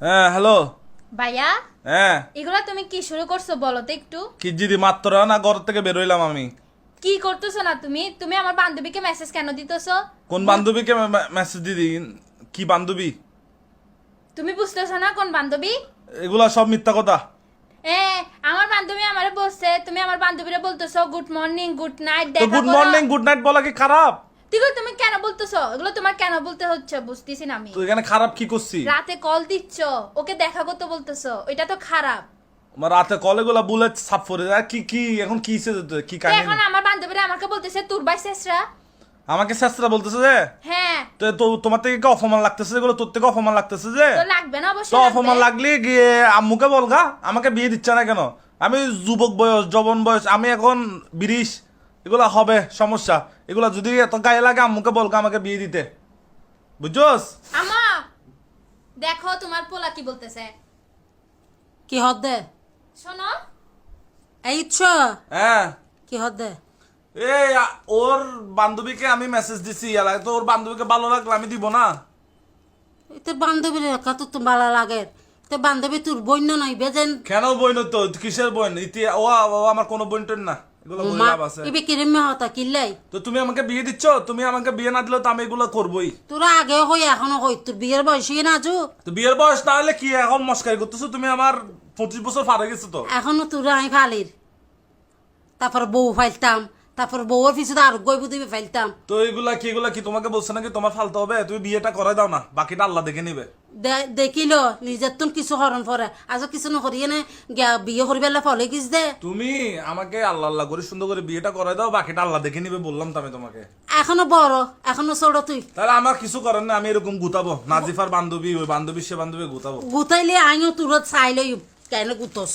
হ্যাঁ হ্যালো। ভাইয়া হ্যাঁ এগুলা তুমি কি শুরু করছো বলো তো একটু। কি জিদি মাত্র না ঘর থেকে বের হইলাম আমি। কি করতেছো না তুমি তুমি আমার বান্ধবীকে মেসেজ কেন দিতেছো? কোন বান্ধবীকে মেসেজ দিদি? কি বান্ধবী? তুমি বুঝতেছো না কোন বান্ধবী? এগুলা সব মিথ্যা কথা। আমার বান্ধবী আমারে বলছে তুমি আমার বান্ধবীরে বলতেছো গুড মর্নিং গুড নাইট তো দেখা গুড করো। মর্নিং গুড নাইট বলা কি খারাপ? এগুলো তুমি কেন বলতেছো? এগুলো তোমার কেন বলতে হচ্ছে বুঝতেছি না আমি। তো এখানে খারাপ কি করছি? রাতে কল দিচ্ছ, ওকে দেখা করতে বলতেছো, এটা তো খারাপ। আমার রাতে কলেগুলা বুলেট সাফ করে যায় কি কি এখন কি কি তো কাহিনী? এখন আমার বান্ধবীরা আমাকে বলতেছে তোর ভাই শেষরা। আমাকে শাস্ত্রা বলতেছে যে হ্যাঁ তো তোমার থেকে কি অপমান লাগতেছে? এগুলো তোর থেকে অপমান লাগতেছে যে? তো লাগবে না তো অবশ্যই অপমান লাগবে। লাগলে গিয়ে আম্মুকে বলগা আমাকে বিয়ে দিচ্ছে না কেন? আমি যুবক বয়স যৌবন বয়স, আমি এখন 20, এগুলা হবে সমস্যা। এগুলা যদি এত গায়ে লাগে আম্মুকে বলগা আমাকে বিয়ে দিতে, বুঝছস? আমা দেখো তোমার পোলা কি বলতেছে। কি হদ্দে শোনো এই ইচ্ছ হ্যাঁ কি হদ্দে এই ওর বান্ধবীকে আমি মেসেজ দিছি এলাকায়, তো ওর বান্ধবীকে ভালো লাগলে আমি দিব না? তোর বান্ধবীর রেখা তো ভালো লাগে। তোর বান্ধবী তোর বন্য নই বেজেন কেন বইন? তো কিসের বইন? ও আমার কোনো বইন টইন না, এগুলো বলে লাভ আছে? ইবে কিরমে হতা কিল্লাই তো তুমি আমাকে বিয়ে দিচ্ছ, তুমি আমাকে বিয়ে না দিলে তো আমি এগুলো করবোই। তোরা আগে হই এখনো হই তোর বিয়ের বয়সী না আজু তো বিয়ের বয়স না হলে কি এখন মস্কারি করতেছো তুমি? আমার 25 বছর পার হয়ে গেছে তো। এখনো তোরা আমি ফালির তারপর বউ ফাইলতাম তারপর বউয়ের পিছনে আর গই বুদিবে ফাইলতাম তো এগুলা কি তোমাকে বলছে নাকি তোমার ফালতে হবে? তুমি বিয়েটা করাই দাও না, বাকিটা আল্লাহ দেখে নিবে। দেখিল নিজের তো কিছু হরণ পরে আজ কিছু নকরিয়ে নে বিয়ে করিবেলা ফলে কিস দে তুমি আমাকে আল্লাহ আল্লাহ করে সুন্দর করে বিয়েটা করাই দাও, বাকিটা আল্লাহ দেখে নিবে বললাম তো আমি তোমাকে। এখনো বড় এখনো ছোট তুই তাহলে আমার কিছু করেন না, আমি এরকম গুতাবো নাজিফার বান্ধবী, ওই বান্ধবী সে বান্ধবী গুতাবো। গুতাইলে আইও তোর চাইলই কেন গুতস